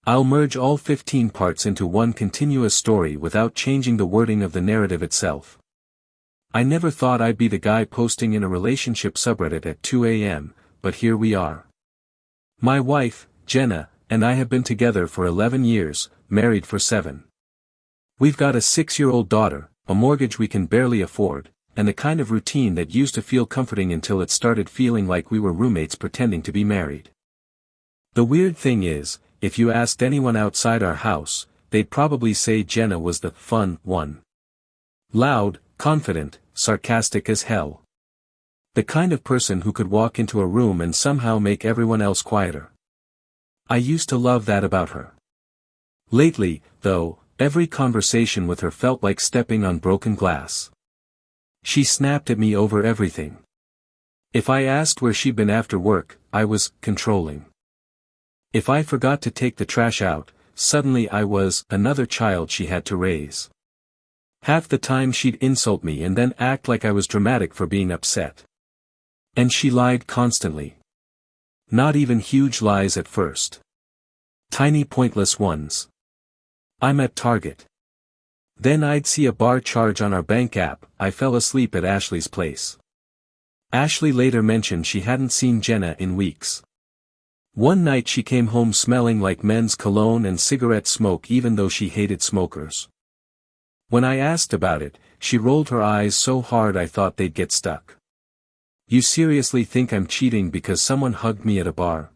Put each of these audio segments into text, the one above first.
I'll merge all 15 parts into one continuous story without changing the wording of the narrative itself. I never thought I'd be the guy posting in a relationship subreddit at 2 a.m., but here we are. My wife, Jenna, and I have been together for 11 years, married for 7. We've got a 6-year-old daughter, a mortgage we can barely afford, and the kind of routine that used to feel comforting until it started feeling like we were roommates pretending to be married. The weird thing is, if you asked anyone outside our house, they'd probably say Jenna was the fun one. Loud, confident, sarcastic as hell. The kind of person who could walk into a room and somehow make everyone else quieter. I used to love that about her. Lately, though, every conversation with her felt like stepping on broken glass. She snapped at me over everything. If I asked where she'd been after work, I was controlling. If I forgot to take the trash out, suddenly I was another child she had to raise. Half the time she'd insult me and then act like I was dramatic for being upset. And she lied constantly. Not even huge lies at first. Tiny pointless ones. I'm at Target. Then I'd see a bar charge on our bank app. I fell asleep at Ashley's place. Ashley later mentioned she hadn't seen Jenna in weeks. One night she came home smelling like men's cologne and cigarette smoke even though she hated smokers. When I asked about it, she rolled her eyes so hard I thought they'd get stuck. You seriously think I'm cheating because someone hugged me at a bar?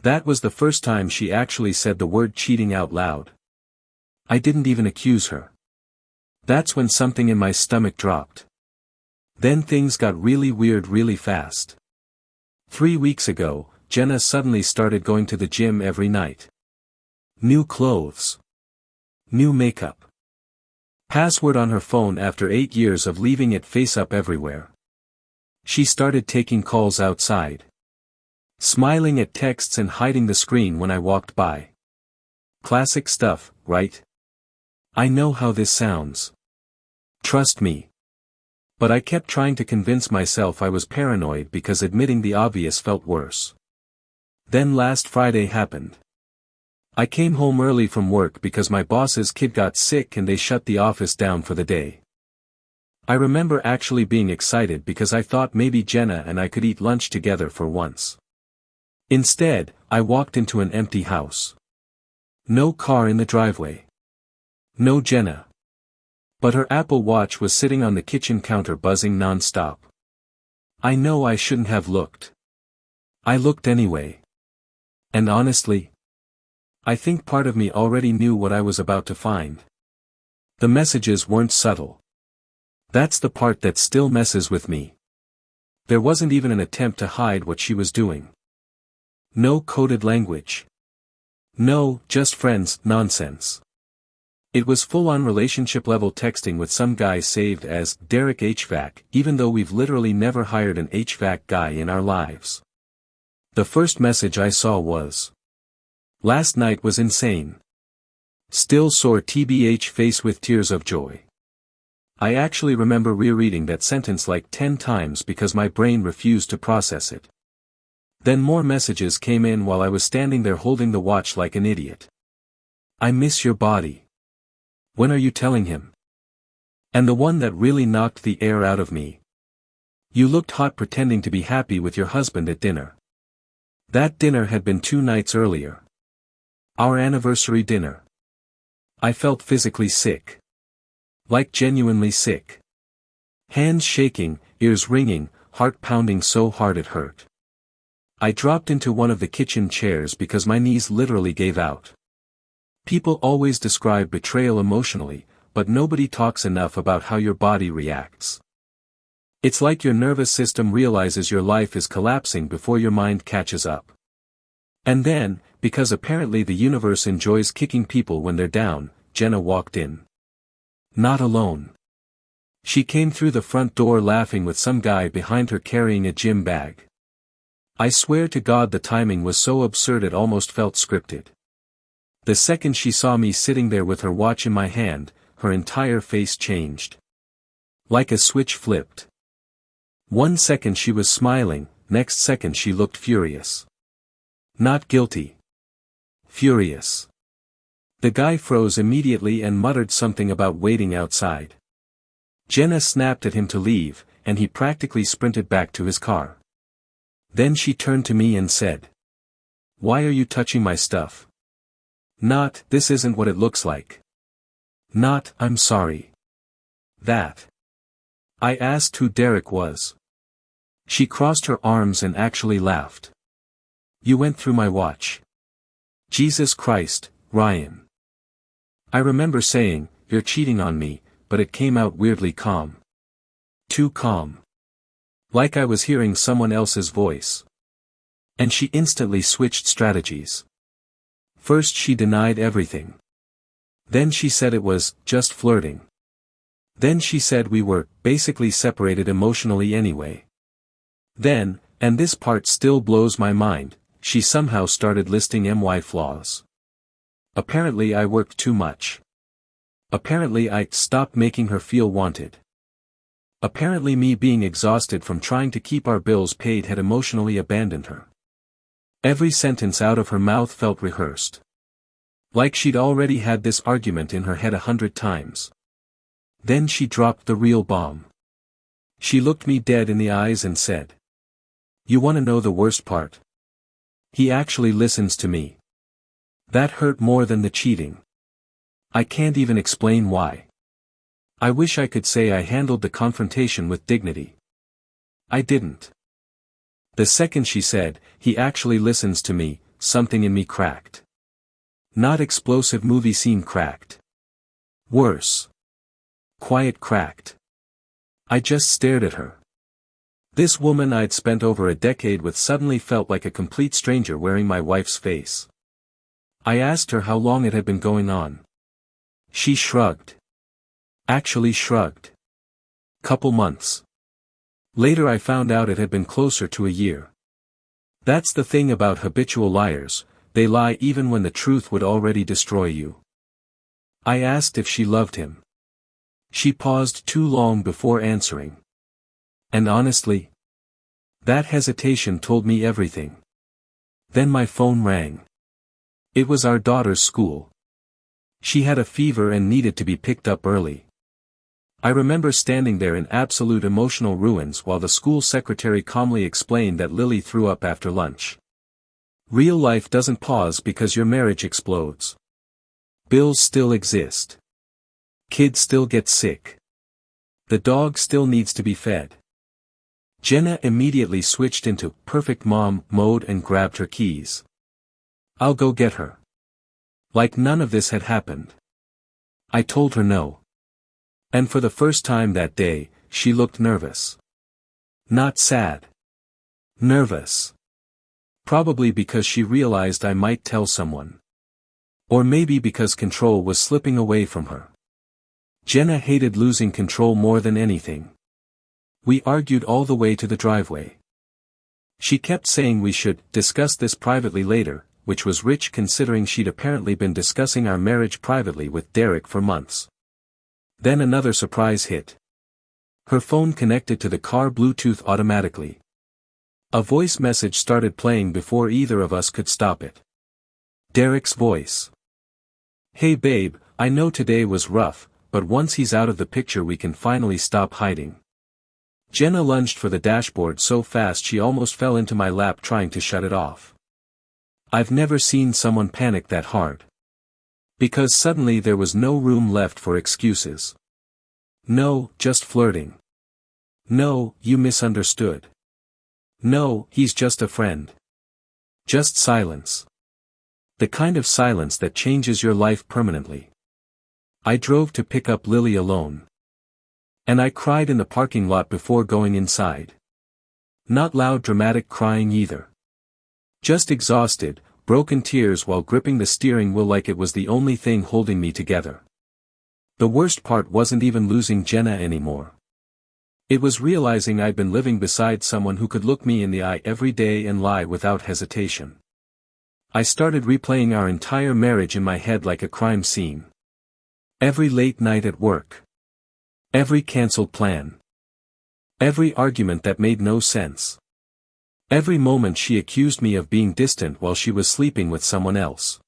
That was the first time she actually said the word cheating out loud. I didn't even accuse her. That's when something in my stomach dropped. Then things got really weird really fast. 3 weeks ago, Jenna suddenly started going to the gym every night. New clothes. New makeup. Password on her phone after 8 years of leaving it face up everywhere. She started taking calls outside. Smiling at texts and hiding the screen when I walked by. Classic stuff, right? I know how this sounds. Trust me. But I kept trying to convince myself I was paranoid because admitting the obvious felt worse. Then last Friday happened. I came home early from work because my boss's kid got sick and they shut the office down for the day. I remember actually being excited because I thought maybe Jenna and I could eat lunch together for once. Instead, I walked into an empty house. No car in the driveway. No Jenna. But her Apple Watch was sitting on the kitchen counter buzzing non-stop. I know I shouldn't have looked. I looked anyway. And honestly, I think part of me already knew what I was about to find. The messages weren't subtle. That's the part that still messes with me. There wasn't even an attempt to hide what she was doing. No coded language. No, just friends, nonsense. It was full-on relationship-level texting with some guy saved as Derek HVAC, even though we've literally never hired an HVAC guy in our lives. The first message I saw was, "Last night was insane. Still sore TBH face with tears of joy." I actually remember rereading that sentence like 10 times because my brain refused to process it. Then more messages came in while I was standing there holding the watch like an idiot. "I miss your body. When are you telling him?" And the one that really knocked the air out of me. "You looked hot pretending to be happy with your husband at dinner." That dinner had been 2 nights earlier. Our anniversary dinner. I felt physically sick. Like genuinely sick. Hands shaking, ears ringing, heart pounding so hard it hurt. I dropped into one of the kitchen chairs because my knees literally gave out. People always describe betrayal emotionally, but nobody talks enough about how your body reacts. It's like your nervous system realizes your life is collapsing before your mind catches up. And then, because apparently the universe enjoys kicking people when they're down, Jenna walked in. Not alone. She came through the front door laughing with some guy behind her carrying a gym bag. I swear to God the timing was so absurd it almost felt scripted. The second she saw me sitting there with her watch in my hand, her entire face changed. Like a switch flipped. 1 second she was smiling, next second she looked furious. Not guilty. furious. The guy froze immediately and muttered something about waiting outside. Jenna snapped at him to leave, and he practically sprinted back to his car. Then she turned to me and said, "Why are you touching my stuff?" Not, "This isn't what it looks like." Not, "I'm sorry." That. I asked who Derek was. She crossed her arms and actually laughed. "You went through my watch." Jesus Christ, Ryan. I remember saying, "You're cheating on me," but it came out weirdly calm. Too calm. Like I was hearing someone else's voice. And she instantly switched strategies. First she denied everything. Then she said it was just flirting. Then she said we were basically separated emotionally anyway. Then, and this part still blows my mind, she somehow started listing my flaws. Apparently I worked too much. Apparently I stopped making her feel wanted. Apparently me being exhausted from trying to keep our bills paid had emotionally abandoned her. Every sentence out of her mouth felt rehearsed. Like she'd already had this argument in her head 100 times. Then she dropped the real bomb. She looked me dead in the eyes and said, "You want to know the worst part? He actually listens to me." That hurt more than the cheating. I can't even explain why. I wish I could say I handled the confrontation with dignity. I didn't. The second she said, "He actually listens to me," something in me cracked. Not explosive movie scene cracked. Worse. Quiet cracked. I just stared at her. This woman I'd spent over a decade with suddenly felt like a complete stranger wearing my wife's face. I asked her how long it had been going on. She shrugged. Actually shrugged. Couple months. Later I found out it had been closer to a year. That's the thing about habitual liars, they lie even when the truth would already destroy you. I asked if she loved him. She paused too long before answering. And honestly, that hesitation told me everything. Then my phone rang. It was our daughter's school. She had a fever and needed to be picked up early. I remember standing there in absolute emotional ruins while the school secretary calmly explained that Lily threw up after lunch. Real life doesn't pause because your marriage explodes. Bills still exist. Kids still get sick. The dog still needs to be fed. Jenna immediately switched into perfect mom mode and grabbed her keys. "I'll go get her." Like none of this had happened. I told her no. And for the first time that day, she looked nervous. Not sad. Nervous. Probably because she realized I might tell someone. Or maybe because control was slipping away from her. Jenna hated losing control more than anything. We argued all the way to the driveway. She kept saying we should discuss this privately later, which was rich considering she'd apparently been discussing our marriage privately with Derek for months. Then another surprise hit. Her phone connected to the car Bluetooth automatically. A voice message started playing before either of us could stop it. Derek's voice. "Hey babe, I know today was rough, but once he's out of the picture we can finally stop hiding." Jenna lunged for the dashboard so fast she almost fell into my lap trying to shut it off. I've never seen someone panic that hard. Because suddenly there was no room left for excuses. No, just flirting. No, you misunderstood. No, he's just a friend. Just silence. The kind of silence that changes your life permanently. I drove to pick up Lily alone. And I cried in the parking lot before going inside. Not loud dramatic crying either. Just exhausted, broken tears while gripping the steering wheel like it was the only thing holding me together. The worst part wasn't even losing Jenna anymore. It was realizing I'd been living beside someone who could look me in the eye every day and lie without hesitation. I started replaying our entire marriage in my head like a crime scene. Every late night at work. Every cancelled plan. Every argument that made no sense. Every moment she accused me of being distant while she was sleeping with someone else.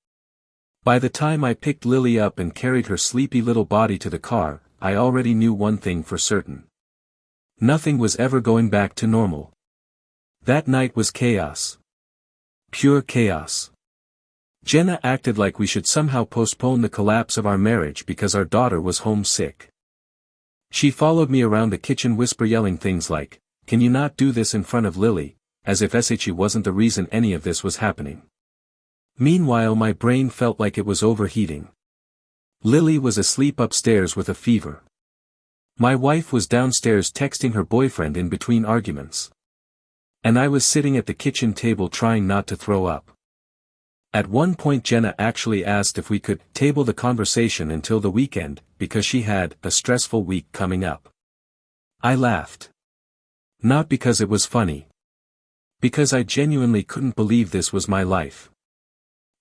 By the time I picked Lily up and carried her sleepy little body to the car, I already knew one thing for certain. Nothing was ever going back to normal. That night was chaos. Pure chaos. Jenna acted like we should somehow postpone the collapse of our marriage because our daughter was homesick. She followed me around the kitchen yelling things like, "Can you not do this in front of Lily?" as if she wasn't the reason any of this was happening. Meanwhile my brain felt like it was overheating. Lily was asleep upstairs with a fever. My wife was downstairs texting her boyfriend in between arguments. And I was sitting at the kitchen table trying not to throw up. At one point Jenna actually asked if we could table the conversation until the weekend, because she had a stressful week coming up. I laughed. Not because it was funny. Because I genuinely couldn't believe this was my life.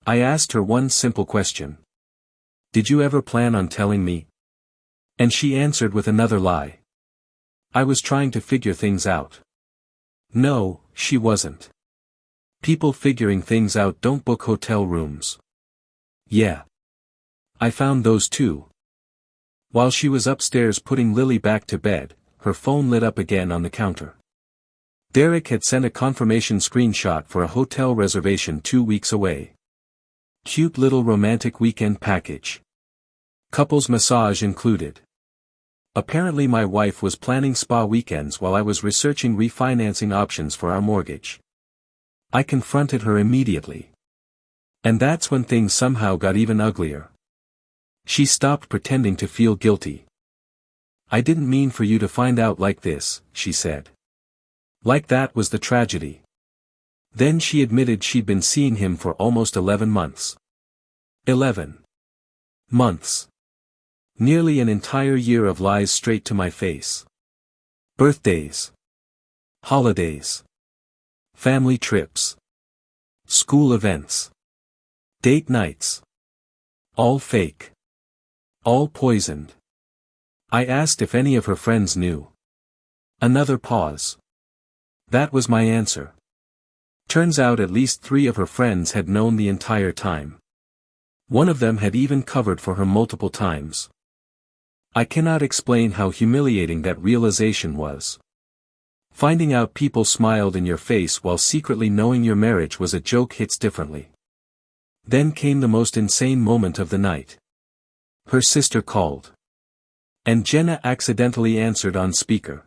I asked her one simple question. "Did you ever plan on telling me?" And she answered with another lie. I was trying to figure things out. No, she wasn't. People figuring things out don't book hotel rooms. Yeah. I found those too. While she was upstairs putting Lily back to bed, her phone lit up again on the counter. Derek had sent a confirmation screenshot for a hotel reservation 2 weeks away. Cute little romantic weekend package. Couples massage included. Apparently my wife was planning spa weekends while I was researching refinancing options for our mortgage. I confronted her immediately. And that's when things somehow got even uglier. She stopped pretending to feel guilty. "I didn't mean for you to find out like this," she said. Like that was the tragedy. Then she admitted she'd been seeing him for almost 11 months. 11 months. Nearly an entire year of lies straight to my face. Birthdays. Holidays. Family trips. School events. Date nights. All fake. All poisoned. I asked if any of her friends knew. Another pause. That was my answer. Turns out at least 3 of her friends had known the entire time. One of them had even covered for her multiple times. I cannot explain how humiliating that realization was. Finding out people smiled in your face while secretly knowing your marriage was a joke hits differently. Then came the most insane moment of the night. Her sister called. And Jenna accidentally answered on speaker.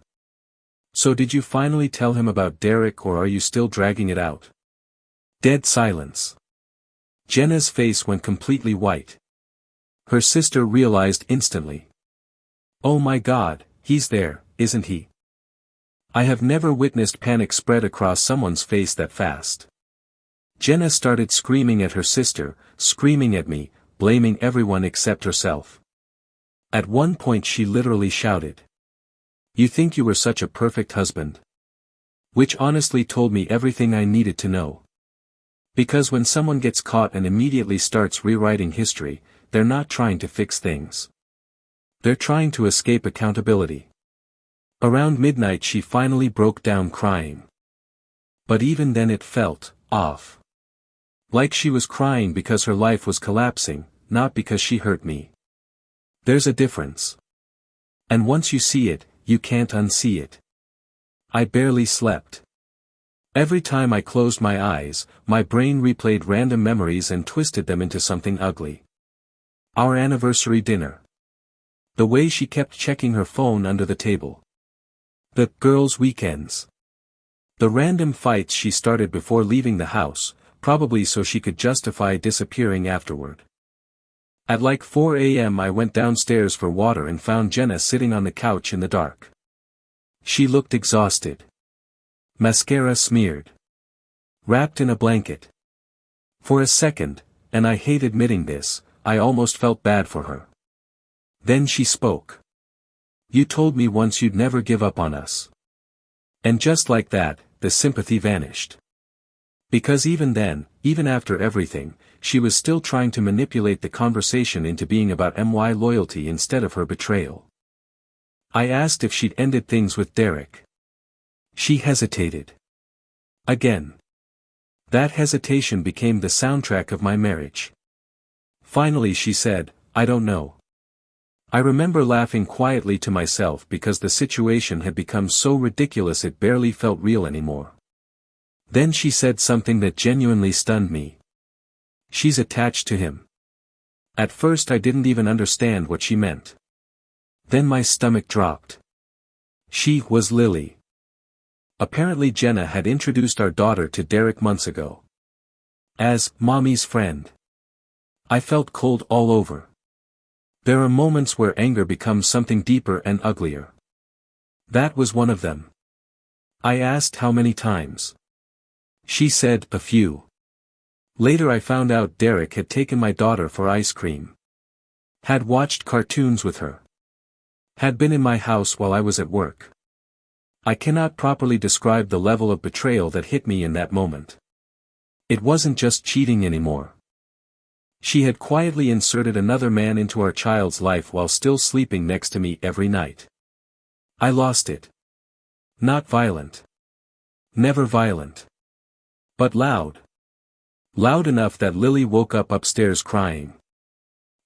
"So did you finally tell him about Derek, or are you still dragging it out?" Dead silence. Jenna's face went completely white. Her sister realized instantly. "Oh my God, he's there, isn't he?" I have never witnessed panic spread across someone's face that fast. Jenna started screaming at her sister, screaming at me, blaming everyone except herself. At one point she literally shouted, "You think you were such a perfect husband?" Which honestly told me everything I needed to know. Because when someone gets caught and immediately starts rewriting history, they're not trying to fix things. They're trying to escape accountability. Around midnight she finally broke down crying. But even then it felt off. Like she was crying because her life was collapsing, not because she hurt me. There's a difference. And once you see it, you can't unsee it. I barely slept. Every time I closed my eyes, my brain replayed random memories and twisted them into something ugly. Our anniversary dinner. The way she kept checking her phone under the table. The girls' weekends. The random fights she started before leaving the house, probably so she could justify disappearing afterward. At like 4 a.m. I went downstairs for water and found Jenna sitting on the couch in the dark. She looked exhausted. Mascara smeared. Wrapped in a blanket. For a second, and I hate admitting this, I almost felt bad for her. Then she spoke. "You told me once you'd never give up on us." And just like that, the sympathy vanished. Because even then, even after everything, she was still trying to manipulate the conversation into being about my loyalty instead of her betrayal. I asked if she'd ended things with Derek. She hesitated. Again. That hesitation became the soundtrack of my marriage. Finally she said, "I don't know." I remember laughing quietly to myself because the situation had become so ridiculous it barely felt real anymore. Then she said something that genuinely stunned me. "She's attached to him." At first I didn't even understand what she meant. Then my stomach dropped. She was Lily. Apparently Jenna had introduced our daughter to Derek months ago. As mommy's friend. I felt cold all over. There are moments where anger becomes something deeper and uglier. That was one of them. I asked how many times. She said, "A few." Later I found out Derek had taken my daughter for ice cream. Had watched cartoons with her. Had been in my house while I was at work. I cannot properly describe the level of betrayal that hit me in that moment. It wasn't just cheating anymore. She had quietly inserted another man into our child's life while still sleeping next to me every night. I lost it. Not violent. Never violent. But loud. Loud enough that Lily woke up upstairs crying.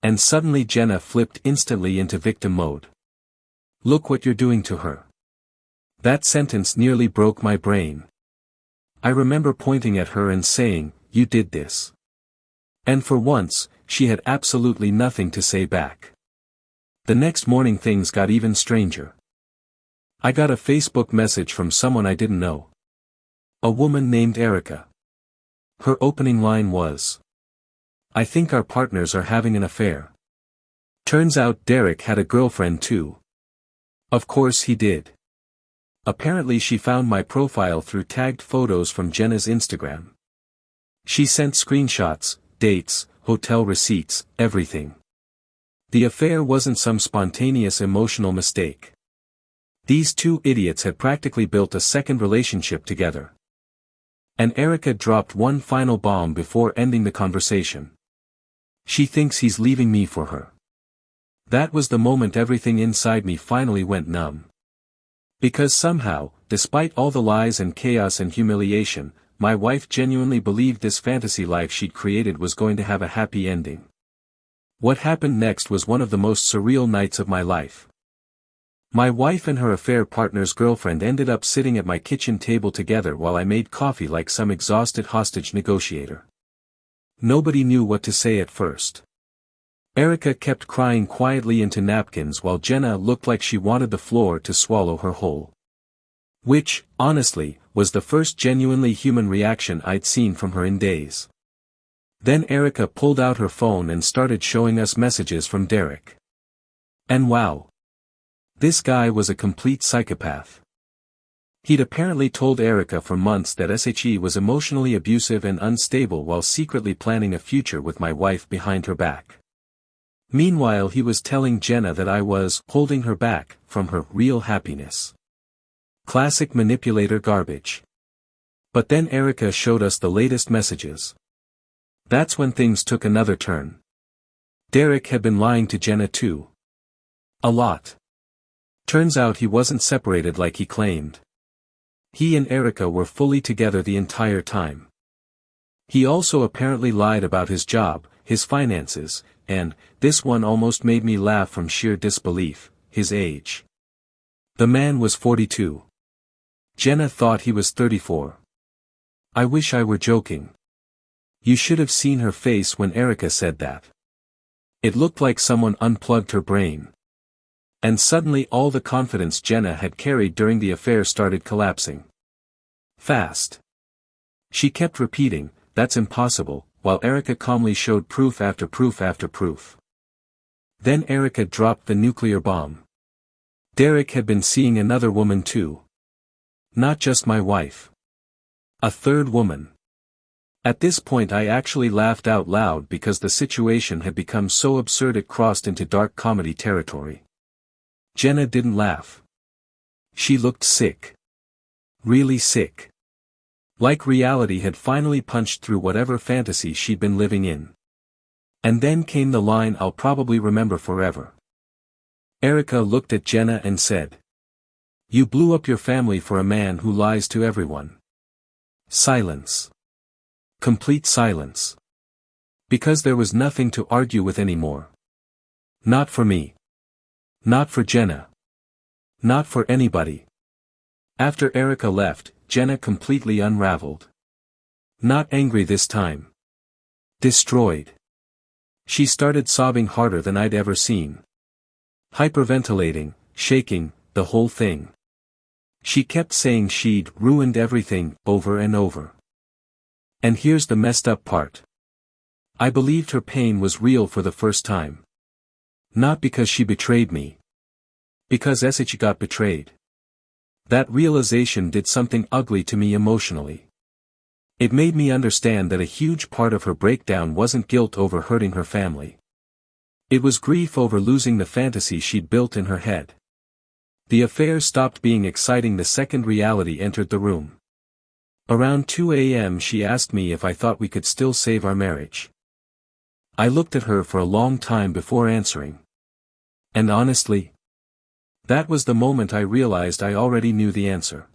And suddenly Jenna flipped instantly into victim mode. "Look what you're doing to her." That sentence nearly broke my brain. I remember pointing at her and saying, "You did this." And for once, she had absolutely nothing to say back. The next morning things got even stranger. I got a Facebook message from someone I didn't know. A woman named Erica. Her opening line was, "I think our partners are having an affair." Turns out Derek had a girlfriend too. Of course he did. Apparently she found my profile through tagged photos from Jenna's Instagram. She sent screenshots, dates, hotel receipts, everything. The affair wasn't some spontaneous emotional mistake. These two idiots had practically built a second relationship together. And Erica dropped one final bomb before ending the conversation. "She thinks he's leaving me for her." That was the moment everything inside me finally went numb. Because somehow, despite all the lies and chaos and humiliation, my wife genuinely believed this fantasy life she'd created was going to have a happy ending. What happened next was one of the most surreal nights of my life. My wife and her affair partner's girlfriend ended up sitting at my kitchen table together while I made coffee like some exhausted hostage negotiator. Nobody knew what to say at first. Erica kept crying quietly into napkins while Jenna looked like she wanted the floor to swallow her whole. Which, honestly, was the first genuinely human reaction I'd seen from her in days. Then Erica pulled out her phone and started showing us messages from Derek. And wow! This guy was a complete psychopath. He'd apparently told Erica for months that SHE was emotionally abusive and unstable while secretly planning a future with my wife behind her back. Meanwhile he was telling Jenna that I was holding her back from her real happiness. Classic manipulator garbage. But then Erica showed us the latest messages. That's when things took another turn. Derek had been lying to Jenna too. A lot. Turns out he wasn't separated like he claimed. He and Erica were fully together the entire time. He also apparently lied about his job, his finances, and, this one almost made me laugh from sheer disbelief, his age. The man was 42. Jenna thought he was 34. I wish I were joking. You should have seen her face when Erica said that. It looked like someone unplugged her brain. And suddenly all the confidence Jenna had carried during the affair started collapsing. Fast. She kept repeating, "That's impossible," while Erica calmly showed proof after proof after proof. Then Erica dropped the nuclear bomb. Derek had been seeing another woman too. Not just my wife. A third woman. At this point I actually laughed out loud because the situation had become so absurd it crossed into dark comedy territory. Jenna didn't laugh. She looked sick. Really sick. Like reality had finally punched through whatever fantasy she'd been living in. And then came the line I'll probably remember forever. Erica looked at Jenna and said, "You blew up your family for a man who lies to everyone." Silence. Complete silence. Because there was nothing to argue with anymore. Not for me. Not for Jenna. Not for anybody. After Erica left, Jenna completely unraveled. Not angry this time. Destroyed. She started sobbing harder than I'd ever seen. Hyperventilating, shaking, the whole thing. She kept saying she'd ruined everything, over and over. And here's the messed up part. I believed her pain was real for the first time. Not because she betrayed me. Because she got betrayed. That realization did something ugly to me emotionally. It made me understand that a huge part of her breakdown wasn't guilt over hurting her family. It was grief over losing the fantasy she'd built in her head. The affair stopped being exciting the second reality entered the room. Around 2 a.m. she asked me if I thought we could still save our marriage. I looked at her for a long time before answering. And honestly, that was the moment I realized I already knew the answer.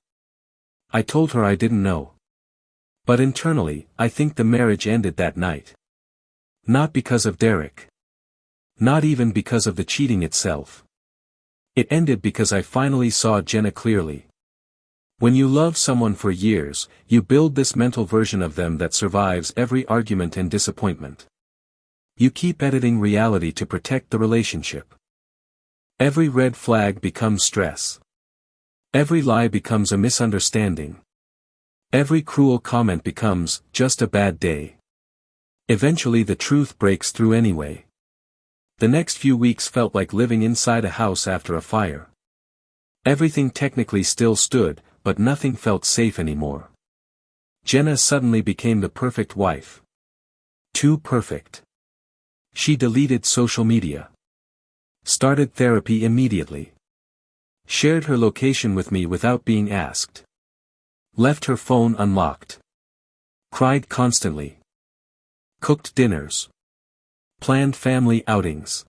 I told her I didn't know. But internally, I think the marriage ended that night. Not because of Derek. Not even because of the cheating itself. It ended because I finally saw Jenna clearly. When you love someone for years, you build this mental version of them that survives every argument and disappointment. You keep editing reality to protect the relationship. Every red flag becomes stress. Every lie becomes a misunderstanding. Every cruel comment becomes just a bad day. Eventually the truth breaks through anyway. The next few weeks felt like living inside a house after a fire. Everything technically still stood, but nothing felt safe anymore. Jenna suddenly became the perfect wife. Too perfect. She deleted social media. Started therapy immediately. Shared her location with me without being asked. Left her phone unlocked. Cried constantly. Cooked dinners. Planned family outings.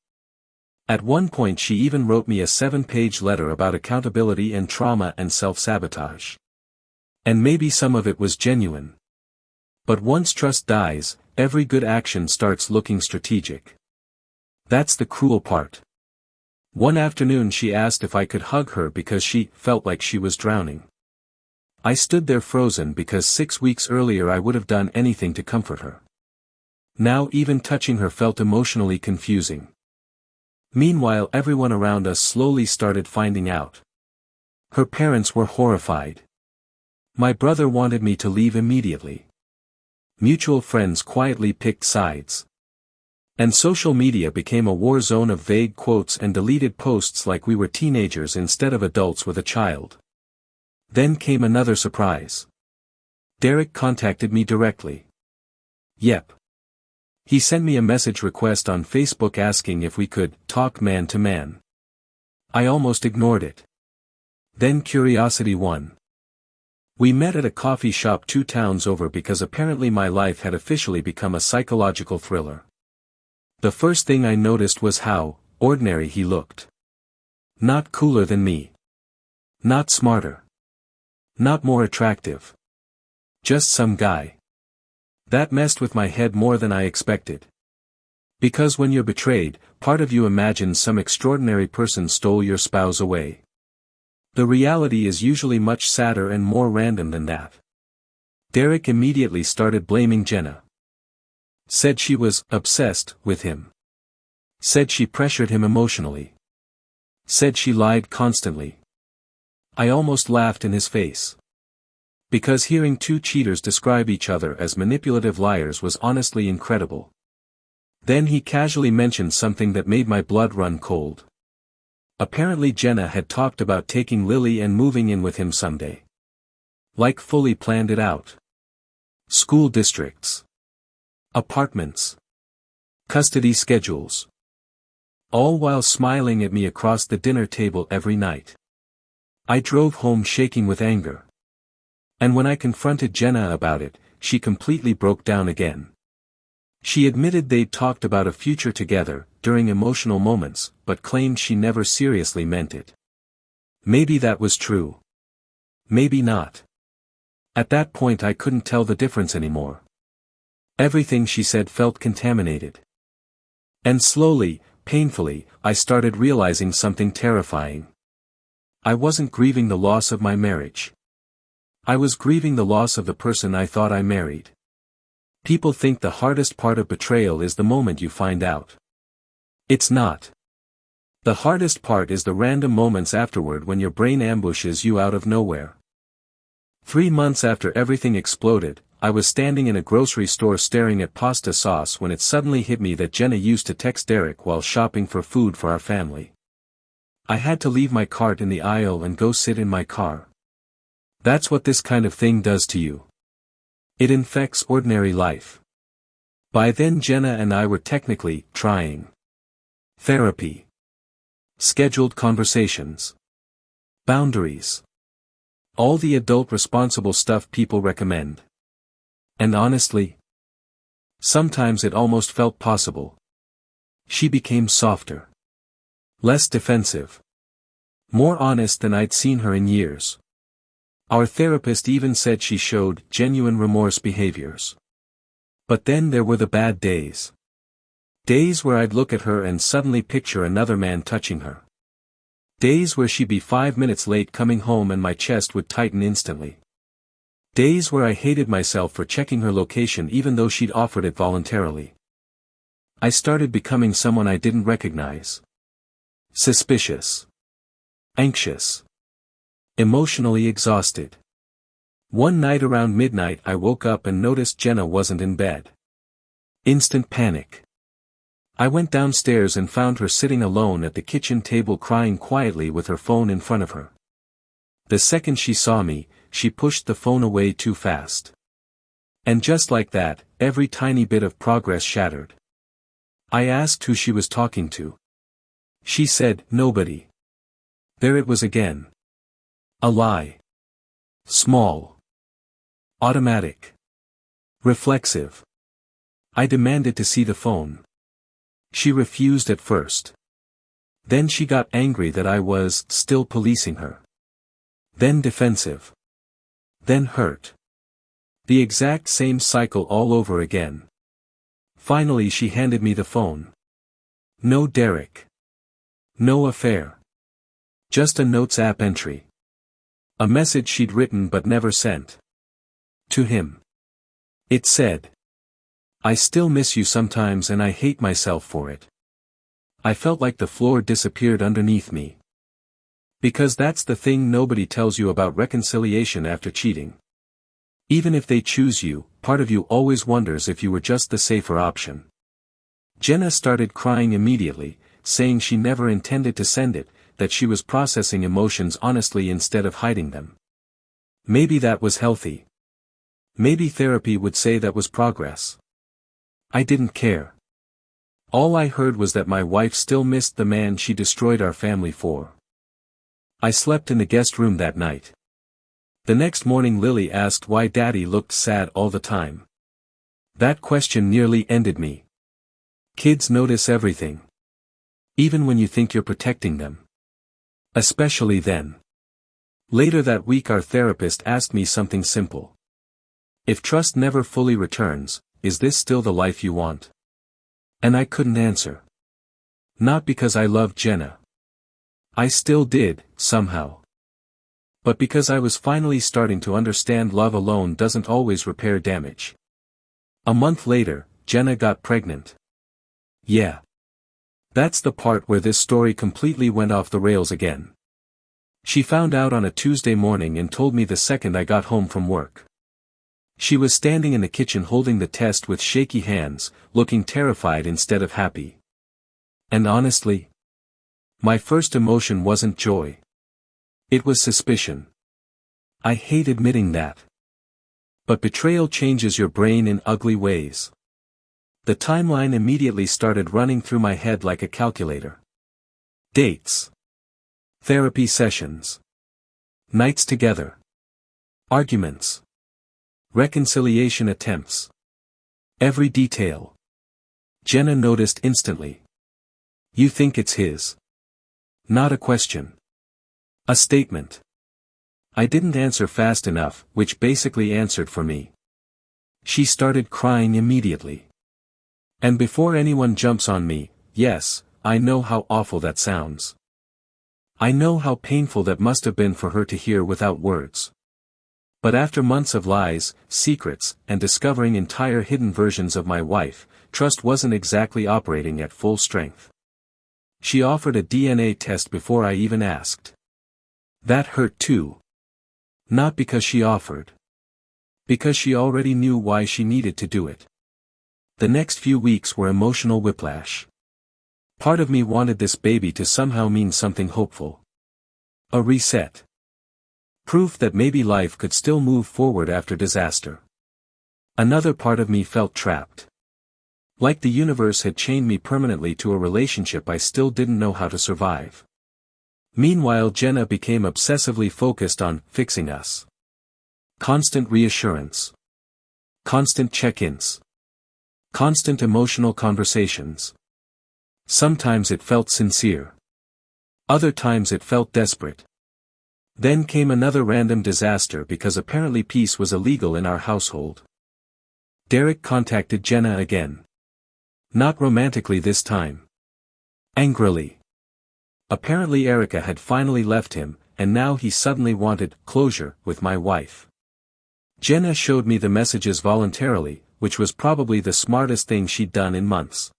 At one point she even wrote me a 7-page letter about accountability and trauma and self-sabotage. And maybe some of it was genuine. But once trust dies, every good action starts looking strategic. That's the cruel part. One afternoon she asked if I could hug her because she felt like she was drowning. I stood there frozen because 6 weeks earlier I would have done anything to comfort her. Now even touching her felt emotionally confusing. Meanwhile everyone around us slowly started finding out. Her parents were horrified. My brother wanted me to leave immediately. Mutual friends quietly picked sides. And social media became a war zone of vague quotes and deleted posts like we were teenagers instead of adults with a child. Then came another surprise. Derek contacted me directly. Yep. He sent me a message request on Facebook asking if we could talk man to man. I almost ignored it. Then curiosity won. We met at a coffee shop 2 towns over because apparently my life had officially become a psychological thriller. The first thing I noticed was how ordinary he looked. Not cooler than me. Not smarter. Not more attractive. Just some guy. That messed with my head more than I expected. Because when you're betrayed, part of you imagines some extraordinary person stole your spouse away. The reality is usually much sadder and more random than that. Derek immediately started blaming Jenna. Said she was obsessed with him. Said she pressured him emotionally. Said she lied constantly. I almost laughed in his face. Because hearing 2 cheaters describe each other as manipulative liars was honestly incredible. Then he casually mentioned something that made my blood run cold. Apparently Jenna had talked about taking Lily and moving in with him someday. Like fully planned it out. School districts. Apartments. Custody schedules. All while smiling at me across the dinner table every night. I drove home shaking with anger. And when I confronted Jenna about it, she completely broke down again. She admitted they'd talked about a future together, during emotional moments, but claimed she never seriously meant it. Maybe that was true. Maybe not. At that point I couldn't tell the difference anymore. Everything she said felt contaminated. And slowly, painfully, I started realizing something terrifying. I wasn't grieving the loss of my marriage. I was grieving the loss of the person I thought I married. People think the hardest part of betrayal is the moment you find out. It's not. The hardest part is the random moments afterward when your brain ambushes you out of nowhere. 3 months after everything exploded, I was standing in a grocery store staring at pasta sauce when it suddenly hit me that Jenna used to text Derek while shopping for food for our family. I had to leave my cart in the aisle and go sit in my car. That's what this kind of thing does to you. It infects ordinary life. By then Jenna and I were technically trying therapy, scheduled conversations, boundaries. All the adult responsible stuff people recommend. And honestly, sometimes it almost felt possible. She became softer, less defensive, more honest than I'd seen her in years. Our therapist even said she showed genuine remorse behaviors. But then there were the bad days. Days where I'd look at her and suddenly picture another man touching her. Days where she'd be 5 minutes late coming home and my chest would tighten instantly. Days where I hated myself for checking her location even though she'd offered it voluntarily. I started becoming someone I didn't recognize. Suspicious. Anxious. Emotionally exhausted. One night around midnight I woke up and noticed Jenna wasn't in bed. Instant panic. I went downstairs and found her sitting alone at the kitchen table crying quietly with her phone in front of her. The second she saw me, she pushed the phone away too fast. And just like that, every tiny bit of progress shattered. I asked who she was talking to. She said, nobody. There it was again. A lie. Small. Automatic. Reflexive. I demanded to see the phone. She refused at first. Then she got angry that I was still policing her. Then defensive. Then hurt. The exact same cycle all over again. Finally she handed me the phone. No Derek. No affair. Just a notes app entry. A message she'd written but never sent. To him. It said, I still miss you sometimes and I hate myself for it. I felt like the floor disappeared underneath me. Because that's the thing nobody tells you about reconciliation after cheating. Even if they choose you, part of you always wonders if you were just the safer option. Jenna started crying immediately, saying she never intended to send it, that she was processing emotions honestly instead of hiding them. Maybe that was healthy. Maybe therapy would say that was progress. I didn't care. All I heard was that my wife still missed the man she destroyed our family for. I slept in the guest room that night. The next morning Lily asked why Daddy looked sad all the time. That question nearly ended me. Kids notice everything. Even when you think you're protecting them. Especially then. Later that week our therapist asked me something simple. If trust never fully returns, is this still the life you want? And I couldn't answer. Not because I loved Jenna. I still did, somehow. But because I was finally starting to understand love alone doesn't always repair damage. A month later, Jenna got pregnant. Yeah. That's the part where this story completely went off the rails again. She found out on a Tuesday morning and told me the second I got home from work. She was standing in the kitchen holding the test with shaky hands, looking terrified instead of happy. And honestly, my first emotion wasn't joy. It was suspicion. I hate admitting that. But betrayal changes your brain in ugly ways. The timeline immediately started running through my head like a calculator. Dates. Therapy sessions. Nights together. Arguments. Reconciliation attempts. Every detail. Jenna noticed instantly. You think it's his. Not a question. A statement. I didn't answer fast enough, which basically answered for me. She started crying immediately. And before anyone jumps on me, yes, I know how awful that sounds. I know how painful that must have been for her to hear without words. But after months of lies, secrets, and discovering entire hidden versions of my wife, trust wasn't exactly operating at full strength. She offered a DNA test before I even asked. That hurt too. Not because she offered. Because she already knew why she needed to do it. The next few weeks were emotional whiplash. Part of me wanted this baby to somehow mean something hopeful. A reset. Proof that maybe life could still move forward after disaster. Another part of me felt trapped. Like the universe had chained me permanently to a relationship I still didn't know how to survive. Meanwhile, Jenna became obsessively focused on fixing us. Constant reassurance. Constant check-ins. Constant emotional conversations. Sometimes it felt sincere. Other times it felt desperate. Then came another random disaster because apparently peace was illegal in our household. Derek contacted Jenna again. Not romantically this time. Angrily. Apparently Erica had finally left him, and now he suddenly wanted closure with my wife. Jenna showed me the messages voluntarily, which was probably the smartest thing she'd done in months.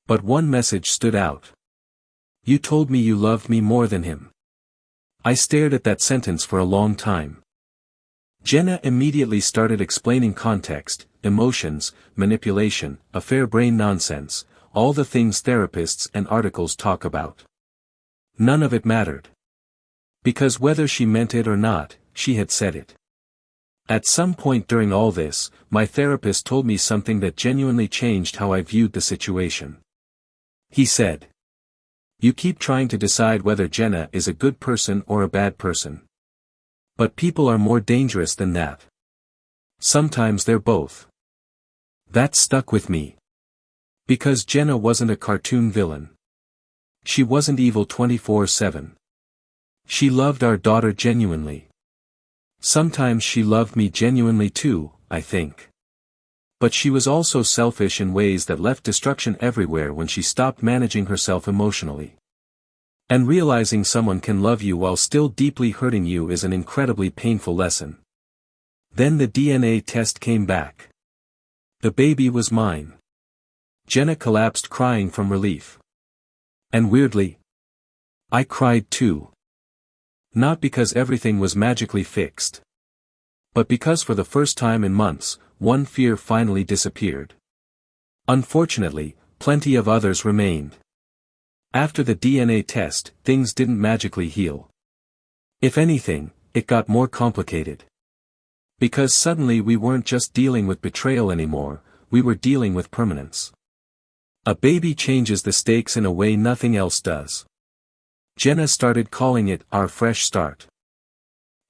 But one message stood out. You told me you loved me more than him. I stared at that sentence for a long time. Jenna immediately started explaining context, emotions, manipulation, affair brain nonsense, all the things therapists and articles talk about. None of it mattered. Because whether she meant it or not, she had said it. At some point during all this, my therapist told me something that genuinely changed how I viewed the situation. He said, "You keep trying to decide whether Jenna is a good person or a bad person. But people are more dangerous than that. Sometimes they're both." That stuck with me. Because Jenna wasn't a cartoon villain. She wasn't evil 24/7. She loved our daughter genuinely. Sometimes she loved me genuinely too, I think. But she was also selfish in ways that left destruction everywhere when she stopped managing herself emotionally. And realizing someone can love you while still deeply hurting you is an incredibly painful lesson. Then the DNA test came back. The baby was mine. Jenna collapsed crying from relief. And weirdly, I cried too. Not because everything was magically fixed. But because for the first time in months, one fear finally disappeared. Unfortunately, plenty of others remained. After the DNA test, things didn't magically heal. If anything, it got more complicated. Because suddenly we weren't just dealing with betrayal anymore, we were dealing with permanence. A baby changes the stakes in a way nothing else does. Jenna started calling it our fresh start.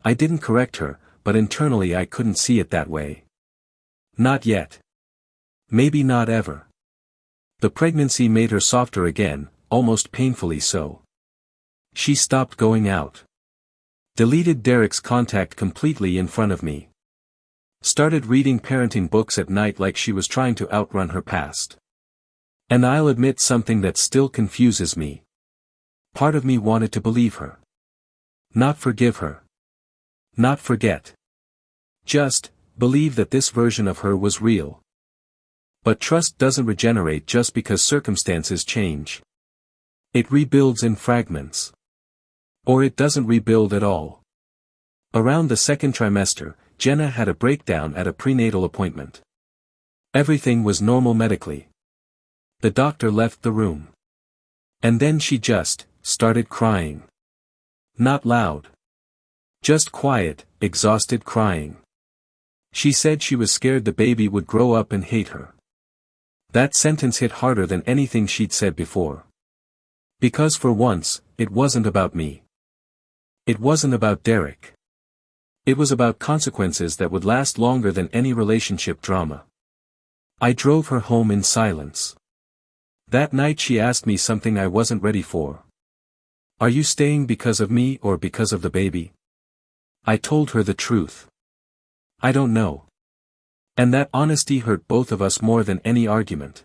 I didn't correct her, but internally I couldn't see it that way. Not yet. Maybe not ever. The pregnancy made her softer again, almost painfully so. She stopped going out. Deleted Derek's contact completely in front of me. Started reading parenting books at night like she was trying to outrun her past. And I'll admit something that still confuses me. Part of me wanted to believe her. Not forgive her. Not forget. Just believe that this version of her was real. But trust doesn't regenerate just because circumstances change. It rebuilds in fragments. Or it doesn't rebuild at all. Around the second trimester, Jenna had a breakdown at a prenatal appointment. Everything was normal medically. The doctor left the room. And then she just started crying. Not loud. Just quiet, exhausted crying. She said she was scared the baby would grow up and hate her. That sentence hit harder than anything she'd said before. Because for once, it wasn't about me. It wasn't about Derek. It was about consequences that would last longer than any relationship drama. I drove her home in silence. That night she asked me something I wasn't ready for. Are you staying because of me or because of the baby? I told her the truth. I don't know. And that honesty hurt both of us more than any argument.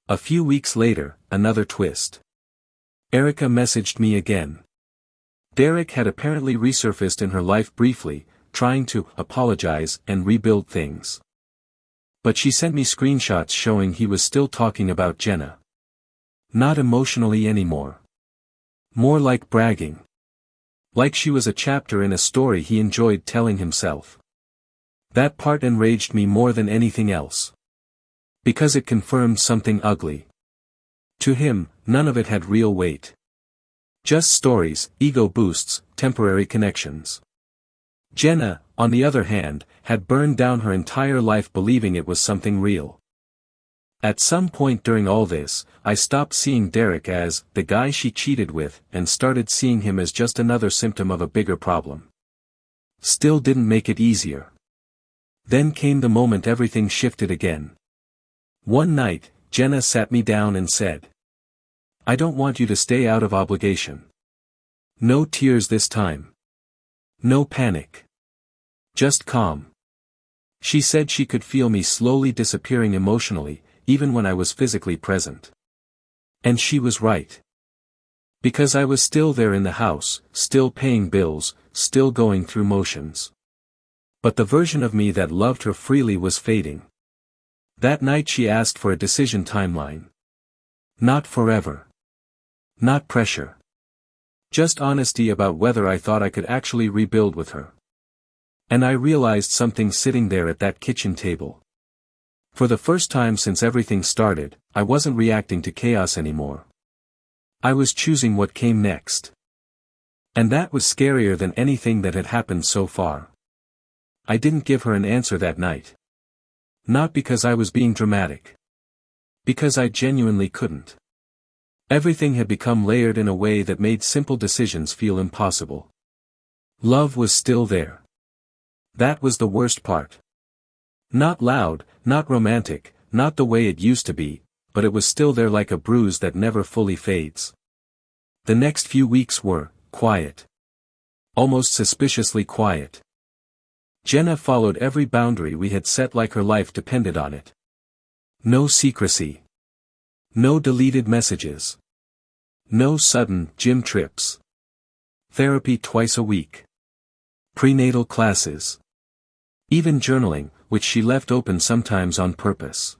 A few weeks later, another twist. Erica messaged me again. Derek had apparently resurfaced in her life briefly, trying to apologize and rebuild things. But she sent me screenshots showing he was still talking about Jenna. Not emotionally anymore. More like bragging. Like she was a chapter in a story he enjoyed telling himself. That part enraged me more than anything else. Because it confirmed something ugly. To him, none of it had real weight. Just stories, ego boosts, temporary connections. Jenna, on the other hand, had burned down her entire life believing it was something real. At some point during all this, I stopped seeing Derek as the guy she cheated with and started seeing him as just another symptom of a bigger problem. Still didn't make it easier. Then came the moment everything shifted again. One night, Jenna sat me down and said, "I don't want you to stay out of obligation. No tears this time. No panic. Just calm." She said she could feel me slowly disappearing emotionally, even when I was physically present. And she was right. Because I was still there in the house, still paying bills, still going through motions. But the version of me that loved her freely was fading. That night she asked for a decision timeline. Not forever. Not pressure. Just honesty about whether I thought I could actually rebuild with her. And I realized something sitting there at that kitchen table. For the first time since everything started, I wasn't reacting to chaos anymore. I was choosing what came next. And that was scarier than anything that had happened so far. I didn't give her an answer that night. Not because I was being dramatic. Because I genuinely couldn't. Everything had become layered in a way that made simple decisions feel impossible. Love was still there. That was the worst part. Not loud, not romantic, not the way it used to be, but it was still there like a bruise that never fully fades. The next few weeks were quiet. Almost suspiciously quiet. Jenna followed every boundary we had set like her life depended on it. No secrecy. No deleted messages. No sudden gym trips. Therapy twice a week. Prenatal classes. Even journaling, which she left open sometimes on purpose.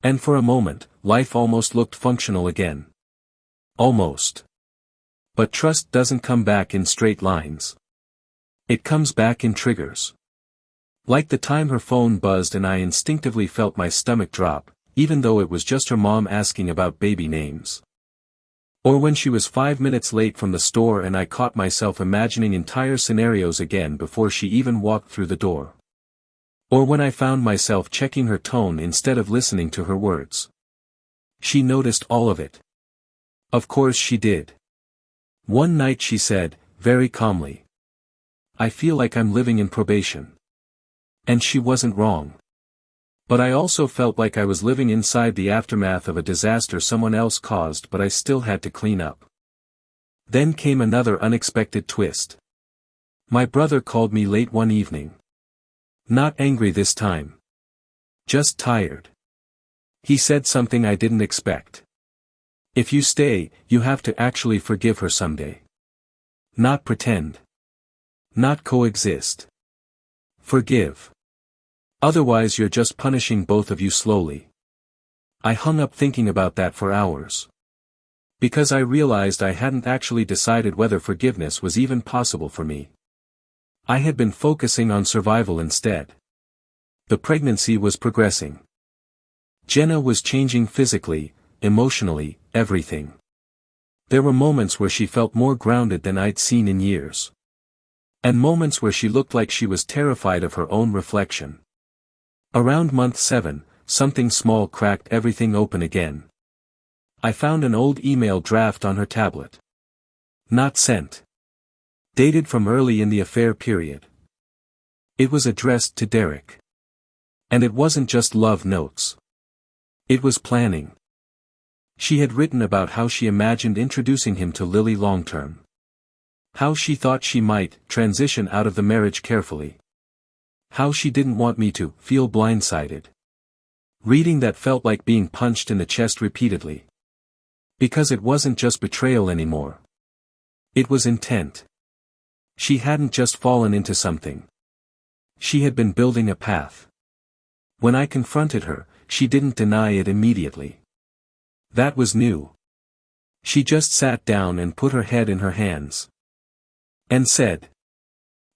And for a moment, life almost looked functional again. Almost. But trust doesn't come back in straight lines. It comes back in triggers. Like the time her phone buzzed and I instinctively felt my stomach drop, even though it was just her mom asking about baby names. Or when she was 5 minutes late from the store and I caught myself imagining entire scenarios again before she even walked through the door. Or when I found myself checking her tone instead of listening to her words. She noticed all of it. Of course she did. One night she said, very calmly, "I feel like I'm living in probation." And she wasn't wrong. But I also felt like I was living inside the aftermath of a disaster someone else caused but I still had to clean up. Then came another unexpected twist. My brother called me late one evening. Not angry this time. Just tired. He said something I didn't expect. "If you stay, you have to actually forgive her someday. Not pretend. Not coexist. Forgive. Otherwise you're just punishing both of you slowly." I hung up thinking about that for hours. Because I realized I hadn't actually decided whether forgiveness was even possible for me. I had been focusing on survival instead. The pregnancy was progressing. Jenna was changing physically, emotionally, everything. There were moments where she felt more grounded than I'd seen in years. And moments where she looked like she was terrified of her own reflection. Around month 7, something small cracked everything open again. I found an old email draft on her tablet. Not sent. Dated from early in the affair period. It was addressed to Derek. And it wasn't just love notes. It was planning. She had written about how she imagined introducing him to Lily long-term. How she thought she might transition out of the marriage carefully. How she didn't want me to feel blindsided. Reading that felt like being punched in the chest repeatedly. Because it wasn't just betrayal anymore. It was intent. She hadn't just fallen into something. She had been building a path. When I confronted her, she didn't deny it immediately. That was new. She just sat down and put her head in her hands. And said,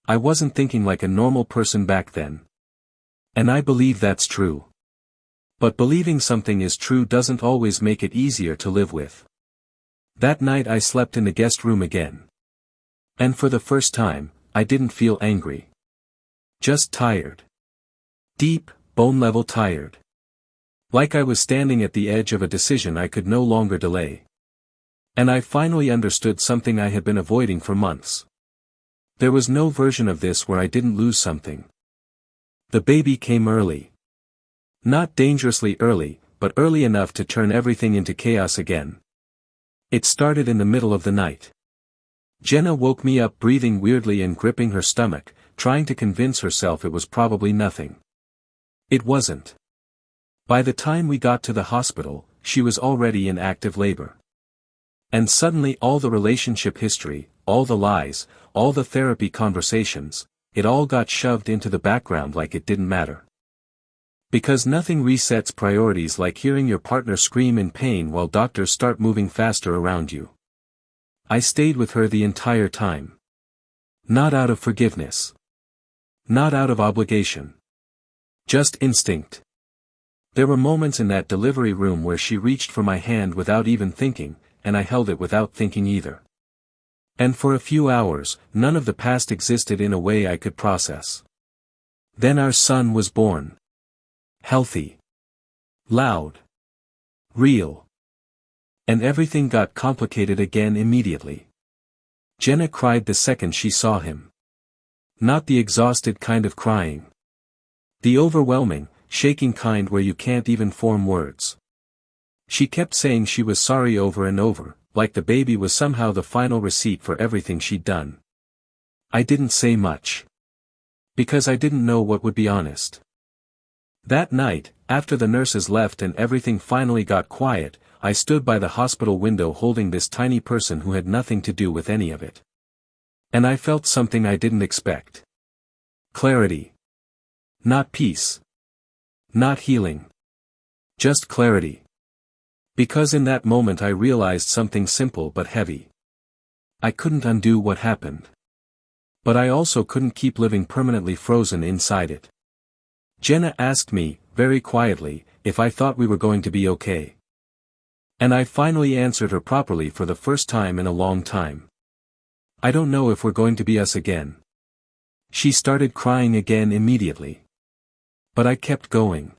"I wasn't thinking like a normal person back then." And I believe that's true. But believing something is true doesn't always make it easier to live with. That night I slept in the guest room again. And for the first time, I didn't feel angry. Just tired. Deep, bone-level tired. Like I was standing at the edge of a decision I could no longer delay. And I finally understood something I had been avoiding for months. There was no version of this where I didn't lose something. The baby came early. Not dangerously early, but early enough to turn everything into chaos again. It started in the middle of the night. Jenna woke me up breathing weirdly and gripping her stomach, trying to convince herself it was probably nothing. It wasn't. By the time we got to the hospital, she was already in active labor. And suddenly all the relationship history, all the lies, all the therapy conversations, it all got shoved into the background like it didn't matter. Because nothing resets priorities like hearing your partner scream in pain while doctors start moving faster around you. I stayed with her the entire time. Not out of forgiveness. Not out of obligation. Just instinct. There were moments in that delivery room where she reached for my hand without even thinking, and I held it without thinking either. And for a few hours, none of the past existed in a way I could process. Then our son was born. Healthy. Loud. Real. And everything got complicated again immediately. Jenna cried the second she saw him. Not the exhausted kind of crying. The overwhelming, shaking kind where you can't even form words. She kept saying she was sorry over and over, like the baby was somehow the final receipt for everything she'd done. I didn't say much. Because I didn't know what would be honest. That night, after the nurses left and everything finally got quiet, I stood by the hospital window holding this tiny person who had nothing to do with any of it. And I felt something I didn't expect. Clarity. Not peace. Not healing. Just clarity. Because in that moment I realized something simple but heavy. I couldn't undo what happened. But I also couldn't keep living permanently frozen inside it. Jenna asked me, very quietly, if I thought we were going to be okay. And I finally answered her properly for the first time in a long time. I don't know if we're going to be us again. She started crying again immediately. But I kept going.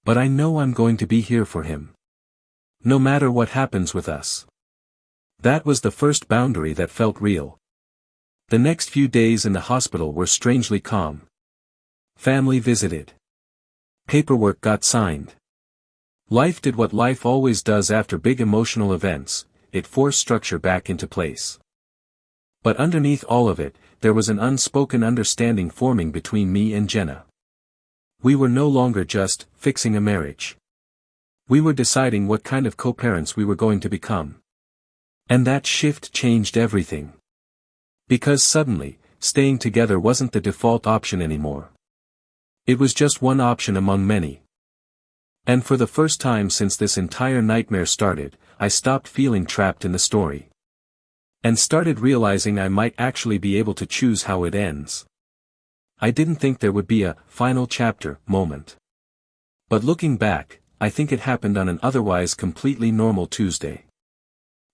But I know I'm going to be here for him. No matter what happens with us. That was the first boundary that felt real. The next few days in the hospital were strangely calm. Family visited. Paperwork got signed. Life did what life always does after big emotional events, it forced structure back into place. But underneath all of it, there was an unspoken understanding forming between me and Jenna. We were no longer just fixing a marriage. We were deciding what kind of co-parents we were going to become. And that shift changed everything. Because suddenly, staying together wasn't the default option anymore. It was just one option among many. And for the first time since this entire nightmare started, I stopped feeling trapped in the story. And started realizing I might actually be able to choose how it ends. I didn't think there would be a final chapter moment. But looking back, I think it happened on an otherwise completely normal Tuesday.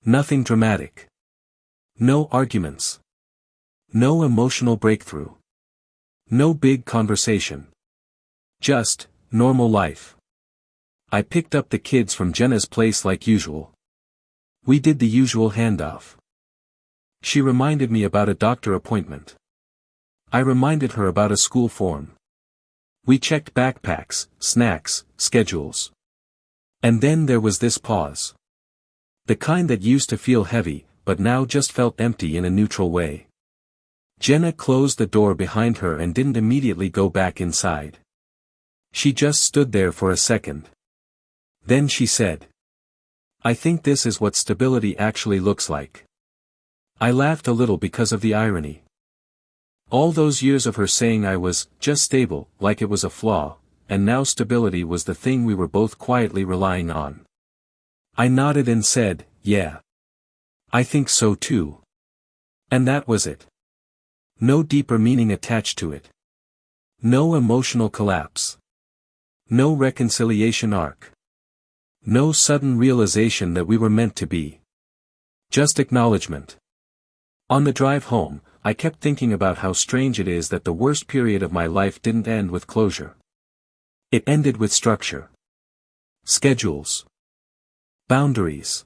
Nothing dramatic. No arguments. No emotional breakthrough. No big conversation. Just normal life. I picked up the kids from Jenna's place like usual. We did the usual handoff. She reminded me about a doctor appointment. I reminded her about a school form. We checked backpacks, snacks, schedules. And then there was this pause. The kind that used to feel heavy, but now just felt empty in a neutral way. Jenna closed the door behind her and didn't immediately go back inside. She just stood there for a second. Then she said, "I think this is what stability actually looks like." I laughed a little because of the irony. All those years of her saying I was just stable, like it was a flaw, and now stability was the thing we were both quietly relying on. I nodded and said, "Yeah. I think so too." And that was it. No deeper meaning attached to it. No emotional collapse. No reconciliation arc. No sudden realization that we were meant to be. Just acknowledgement. On the drive home, I kept thinking about how strange it is that the worst period of my life didn't end with closure. It ended with structure. Schedules. Boundaries.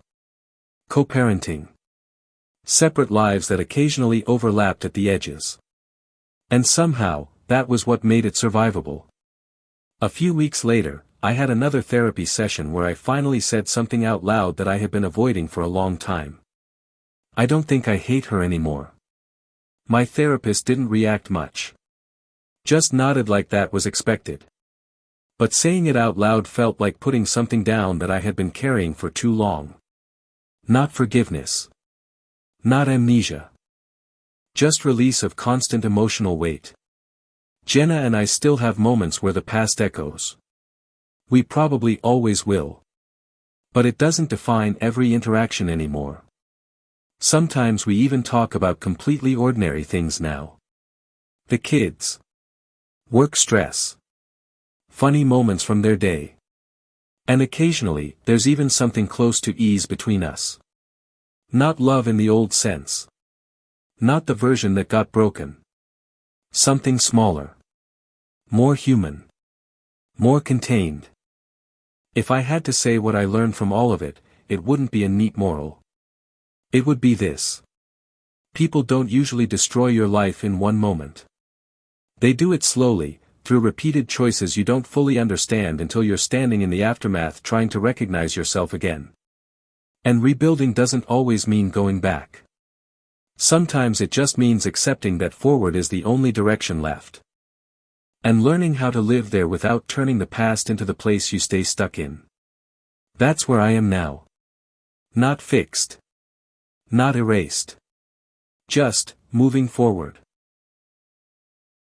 Co-parenting. Separate lives that occasionally overlapped at the edges. And somehow, that was what made it survivable. A few weeks later, I had another therapy session where I finally said something out loud that I had been avoiding for a long time. I don't think I hate her anymore. My therapist didn't react much. Just nodded like that was expected. But saying it out loud felt like putting something down that I had been carrying for too long. Not forgiveness. Not amnesia. Just release of constant emotional weight. Jenna and I still have moments where the past echoes. We probably always will. But it doesn't define every interaction anymore. Sometimes we even talk about completely ordinary things now. The kids. Work stress. Funny moments from their day. And occasionally, there's even something close to ease between us. Not love in the old sense. Not the version that got broken. Something smaller. More human. More contained. If I had to say what I learned from all of it, it wouldn't be a neat moral. It would be this. People don't usually destroy your life in one moment. They do it slowly, through repeated choices you don't fully understand until you're standing in the aftermath trying to recognize yourself again. And rebuilding doesn't always mean going back. Sometimes it just means accepting that forward is the only direction left. And learning how to live there without turning the past into the place you stay stuck in. That's where I am now. Not fixed. Not erased. Just, moving forward.